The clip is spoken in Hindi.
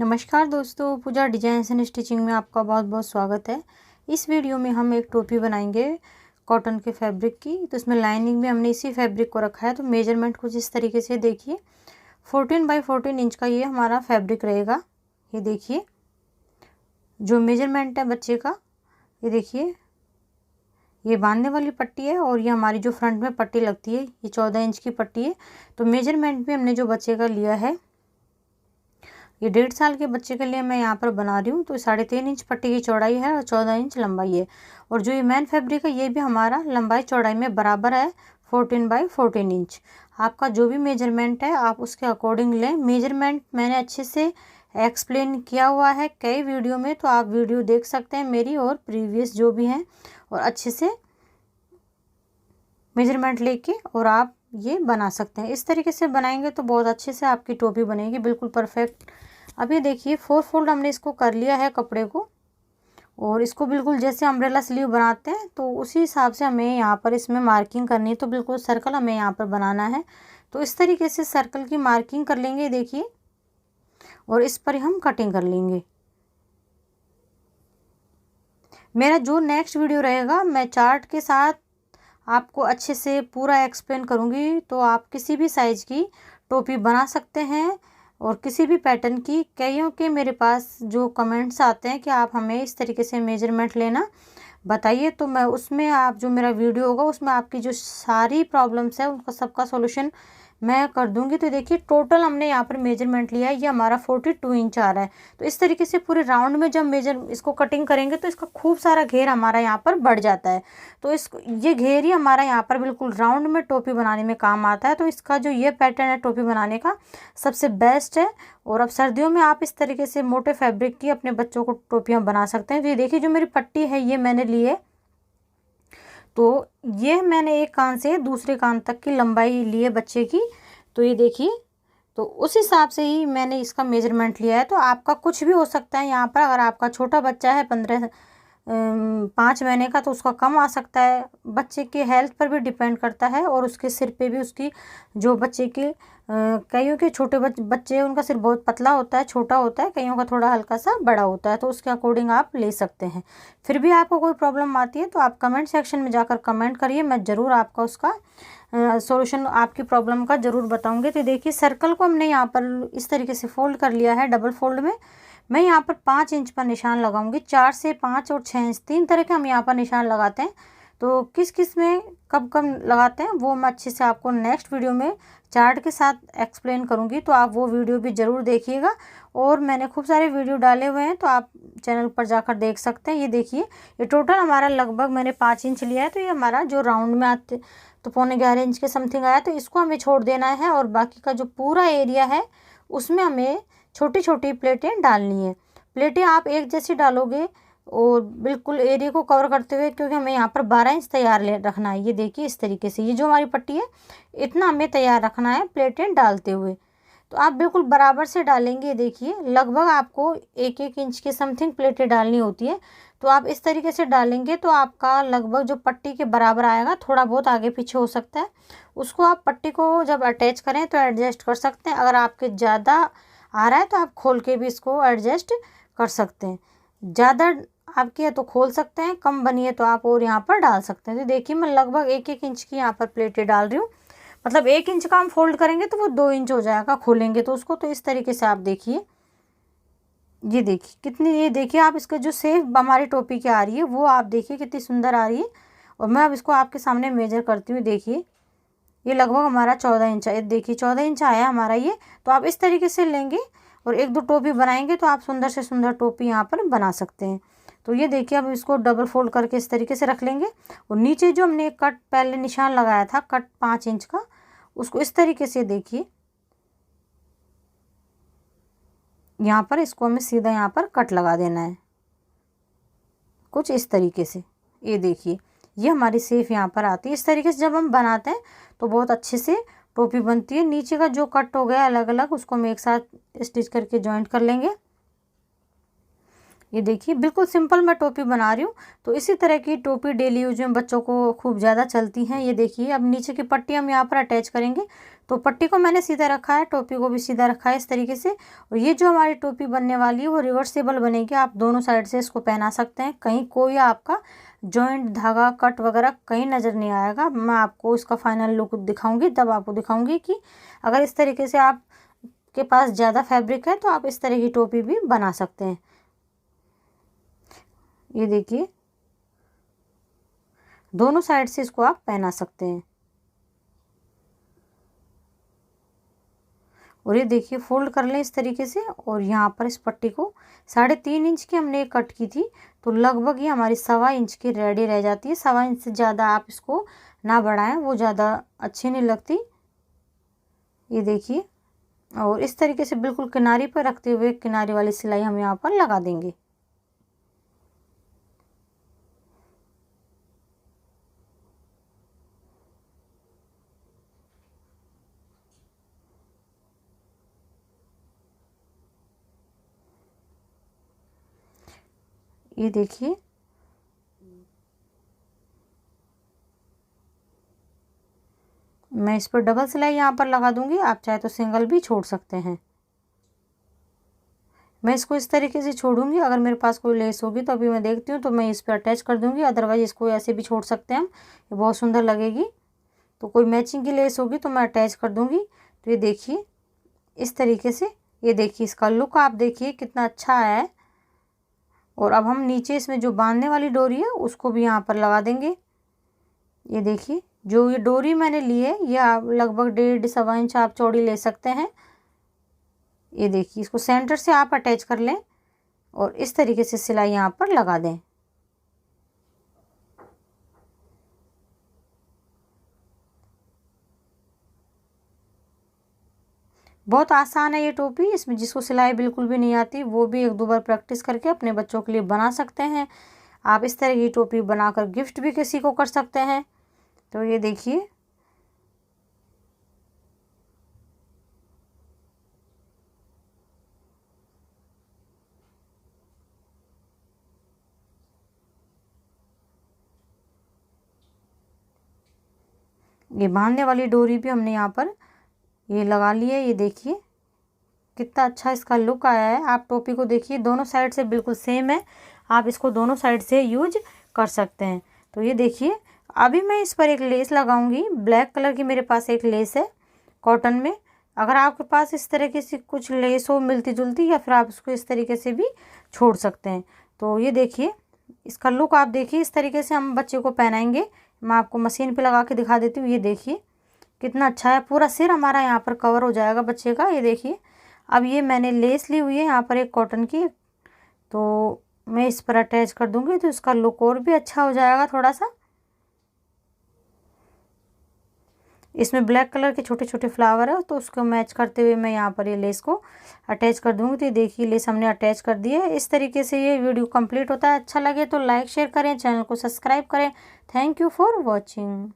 नमस्कार दोस्तों, पूजा डिजाइन्स एंड स्टिचिंग में आपका बहुत बहुत स्वागत है। इस वीडियो में हम एक टोपी बनाएंगे कॉटन के फैब्रिक की। तो इसमें लाइनिंग भी हमने इसी फैब्रिक को रखा है। तो मेजरमेंट कुछ इस तरीके से देखिए, 14 बाई 14 इंच का ये हमारा फैब्रिक रहेगा। ये देखिए जो मेजरमेंट है बच्चे का, ये देखिए ये बांधने वाली पट्टी है और ये हमारी जो फ्रंट में पट्टी लगती है ये 14 इंच की पट्टी है। तो मेजरमेंट भी हमने जो बच्चे का लिया है, ये 1.5 साल के बच्चे के लिए मैं यहाँ पर बना रही हूँ। तो 3.5 इंच पट्टी की चौड़ाई है और 14 इंच लंबाई है। और जो ये मेन फैब्रिक है ये भी हमारा लंबाई चौड़ाई में बराबर है, 14 बाई 14 इंच। आपका जो भी मेजरमेंट है आप उसके अकॉर्डिंग लें। मेजरमेंट मैंने अच्छे से एक्सप्लेन किया हुआ है कई वीडियो में, तो आप वीडियो देख सकते हैं मेरी और प्रीवियस जो भी हैं, और अच्छे से मेजरमेंट लेके और आप ये बना सकते हैं। इस तरीके से बनाएंगे तो बहुत अच्छे से आपकी टोपी बनेगी, बिल्कुल परफेक्ट। अब ये देखिए 4 फोल्ड हमने इसको कर लिया है कपड़े को, और इसको बिल्कुल जैसे अम्ब्रेला स्लीव बनाते हैं तो उसी हिसाब से हमें यहाँ पर इसमें मार्किंग करनी है। तो बिल्कुल सर्कल हमें यहाँ पर बनाना है। तो इस तरीके से सर्कल की मार्किंग कर लेंगे देखिए, और इस पर हम कटिंग कर लेंगे। मेरा जो नेक्स्ट वीडियो रहेगा मैं चार्ट के साथ आपको अच्छे से पूरा एक्सप्लेन करूँगी। तो आप किसी भी साइज़ की टोपी बना सकते हैं और किसी भी पैटर्न की। कईयों के मेरे पास जो कमेंट्स आते हैं कि आप हमें इस तरीके से मेजरमेंट लेना बताइए, तो मैं उसमें आप जो मेरा वीडियो होगा उसमें आपकी जो सारी प्रॉब्लम्स है उनका सबका सॉल्यूशन मैं कर दूंगी। तो देखिए टोटल हमने यहाँ पर मेजरमेंट लिया है, ये हमारा 42 इंच आ रहा है। तो इस तरीके से पूरे राउंड में जब इसको कटिंग करेंगे तो इसका खूब सारा घेर हमारा यहाँ पर बढ़ जाता है। तो ये घेर ही हमारा यहाँ पर बिल्कुल राउंड में टोपी बनाने में काम आता है। तो इसका जो ये पैटर्न है टोपी बनाने का सबसे बेस्ट है। और अब सर्दियों में आप इस तरीके से मोटे फैब्रिक की अपने बच्चों को टोपियाँ बना सकते हैं। तो ये देखिए जो मेरी पट्टी है ये मैंने ली है, तो ये मैंने एक कान से दूसरे कान तक की लंबाई ली है बच्चे की। तो ये देखिए, तो उस हिसाब से ही मैंने इसका मेजरमेंट लिया है। तो आपका कुछ भी हो सकता है यहाँ पर। अगर आपका छोटा बच्चा है 5 महीने का तो उसका कम आ सकता है। बच्चे के हेल्थ पर भी डिपेंड करता है और उसके सिर पे भी उसकी जो बच्चे के कईयों के छोटे बच्चे उनका सिर बहुत पतला होता है, छोटा होता है, कईयों का थोड़ा हल्का सा बड़ा होता है। तो उसके अकॉर्डिंग आप ले सकते हैं। फिर भी आपको कोई प्रॉब्लम आती है तो आप कमेंट सेक्शन में जाकर कमेंट करिए, मैं ज़रूर आपका उसका सॉल्यूशन आपकी प्रॉब्लम का ज़रूर बताऊंगी। तो देखिए सर्कल को हमने यहाँ पर इस तरीके से फोल्ड कर लिया है डबल फोल्ड में। मैं यहाँ पर 5 इंच पर निशान लगाऊंगी। 4 से 5 और 6 इंच 3 तरह के हम यहाँ पर निशान लगाते हैं। तो किस किस में कब कब लगाते हैं वो मैं अच्छे से आपको नेक्स्ट वीडियो में चार्ट के साथ एक्सप्लेन करूँगी। तो आप वो वीडियो भी ज़रूर देखिएगा। और मैंने खूब सारे वीडियो डाले हुए हैं तो आप चैनल पर जाकर देख सकते हैं। ये देखिए ये टोटल हमारा लगभग मैंने 5 इंच लिया है। तो ये हमारा जो राउंड में आते तो 11.25 इंच के समथिंग आया। तो इसको हमें छोड़ देना है और बाकी का जो पूरा एरिया है उसमें हमें छोटी छोटी प्लेटें डालनी है। प्लेटें आप एक जैसी डालोगे और बिल्कुल एरिया को कवर करते हुए, क्योंकि हमें यहाँ पर 12 इंच तैयार रखना है। ये देखिए इस तरीके से ये जो हमारी पट्टी है इतना हमें तैयार रखना है प्लेटें डालते हुए। तो आप बिल्कुल बराबर से डालेंगे। देखिए लगभग आपको 1-1 इंच के समथिंग प्लेटें डालनी होती है। तो आप इस तरीके से डालेंगे तो आपका लगभग जो पट्टी के बराबर आएगा, थोड़ा बहुत आगे पीछे हो सकता है। उसको आप पट्टी को जब अटैच करें तो एडजस्ट कर सकते हैं। अगर आपके ज़्यादा आ रहा है तो आप खोल के भी इसको एडजस्ट कर सकते हैं। ज़्यादा आपकी है तो खोल सकते हैं, कम बनी है तो आप और यहाँ पर डाल सकते हैं। तो देखिए मैं लगभग 1-1 इंच की यहाँ पर प्लेटें डाल रही हूँ। मतलब 1 इंच का हम फोल्ड करेंगे तो वो 2 इंच हो जाएगा खोलेंगे तो उसको। तो इस तरीके से आप देखिए, ये देखिए कितनी, ये देखिए आप इसका जो शेप हमारी टोपी की आ रही है वो आप देखिए कितनी सुंदर आ रही है। और मैं अब इसको आपके सामने मेजर करती हूँ। देखिए ये लगभग हमारा 14 इंच है। देखिए 14 इंच आया हमारा ये। तो आप इस तरीके से लेंगे और 1-2 टोपी बनाएंगे तो आप सुंदर से सुंदर टोपी यहाँ पर बना सकते हैं। तो ये देखिए अब इसको डबल फोल्ड करके इस तरीके से रख लेंगे। और नीचे जो हमने कट पहले निशान लगाया था कट 5 इंच का, उसको इस तरीके से देखिए यहाँ पर इसको हमें सीधा यहाँ पर कट लगा देना है कुछ इस तरीके से। ये देखिए ये हमारी शेप यहाँ पर आती है। इस तरीके से जब हम बनाते हैं तो बहुत अच्छे से टोपी बनती है। नीचे का जो कट हो गया अलग अलग उसको हम एक साथ स्टिच करके जॉइंट कर लेंगे। ये देखिए बिल्कुल सिंपल मैं टोपी बना रही हूँ। तो इसी तरह की टोपी डेली यूज में बच्चों को खूब ज़्यादा चलती हैं। ये देखिए अब नीचे की पट्टी हम यहाँ पर अटैच करेंगे तो पट्टी को मैंने सीधा रखा है, टोपी को भी सीधा रखा है इस तरीके से। और ये जो हमारी टोपी बनने वाली है वो रिवर्सेबल बनेगी, आप दोनों साइड से इसको पहना सकते हैं, कहीं कोई आपका जॉइंट धागा कट वगैरह कहीं नज़र नहीं आएगा। मैं आपको इसका फाइनल लुक दिखाऊंगी, तब आपको दिखाऊंगी कि अगर इस तरीके से आप के पास ज़्यादा फैब्रिक है तो आप इस तरह की टोपी भी बना सकते हैं। ये देखिए दोनों साइड से इसको आप पहना सकते हैं। और ये देखिए फोल्ड कर लें इस तरीके से, और यहाँ पर इस पट्टी को 3.5 इंच की हमने कट की थी, तो लगभग ये हमारी 1.25 इंच की रेडी रह जाती है। 1.25 इंच से ज़्यादा आप इसको ना बढ़ाएं, वो ज़्यादा अच्छी नहीं लगती। ये देखिए, और इस तरीके से बिल्कुल किनारी पर रखते हुए किनारी वाली सिलाई हम यहाँ पर लगा देंगे। ये देखिए मैं इस पर डबल सिलाई यहाँ पर लगा दूंगी, आप चाहे तो सिंगल भी छोड़ सकते हैं। मैं इसको इस तरीके से छोड़ूंगी, अगर मेरे पास कोई लेस होगी तो अभी मैं देखती हूँ तो मैं इस पर अटैच कर दूंगी, अदरवाइज इसको ऐसे भी छोड़ सकते हैं हम, ये बहुत सुंदर लगेगी। तो कोई मैचिंग की लेस होगी तो मैं अटैच कर दूंगी। तो ये देखिए इस तरीके से, ये देखिए इसका लुक आप देखिए कितना अच्छा आया है। और अब हम नीचे इसमें जो बांधने वाली डोरी है उसको भी यहाँ पर लगा देंगे। ये देखिए जो ये डोरी मैंने ली है ये आप लगभग 1.5-1.25 इंच आप चौड़ी ले सकते हैं। ये देखिए इसको सेंटर से आप अटैच कर लें और इस तरीके से सिलाई यहाँ पर लगा दें। बहुत आसान है ये टोपी, इसमें जिसको सिलाई बिल्कुल भी नहीं आती वो भी 1-2 बार प्रैक्टिस करके अपने बच्चों के लिए बना सकते हैं। आप इस तरह की टोपी बनाकर गिफ्ट भी किसी को कर सकते हैं। तो ये देखिए ये बांधने वाली डोरी भी हमने यहाँ पर ये लगा ली है। ये देखिए कितना अच्छा इसका लुक आया है। आप टोपी को देखिए दोनों साइड से बिल्कुल सेम है, आप इसको दोनों साइड से यूज कर सकते हैं। तो ये देखिए अभी मैं इस पर एक लेस लगाऊंगी, ब्लैक कलर की मेरे पास एक लेस है कॉटन में। अगर आपके पास इस तरीके से कुछ लेस हो मिलती जुलती, या फिर आप इसको इस तरीके से भी छोड़ सकते हैं। तो ये देखिए इसका लुक आप देखिए, इस तरीके से हम बच्चे को पहनाएंगे। मैं आपको मशीन पे लगा के दिखा देती हूँ। ये देखिए कितना अच्छा है, पूरा सिर हमारा यहाँ पर कवर हो जाएगा बच्चे का। ये देखिए अब ये मैंने लेस ली हुई है यहाँ पर एक कॉटन की, तो मैं इस पर अटैच कर दूंगी तो इसका लुक और भी अच्छा हो जाएगा थोड़ा सा। इसमें ब्लैक कलर के छोटे छोटे फ्लावर है, तो उसको मैच करते हुए मैं यहाँ पर ये लेस को अटैच कर दूंगी। तो ये देखिए लेस हमने अटैच कर दी है। इस तरीके से ये वीडियो कंप्लीट होता है। अच्छा लगे तो लाइक शेयर करें, चैनल को सब्सक्राइब करें। Thank you for watching.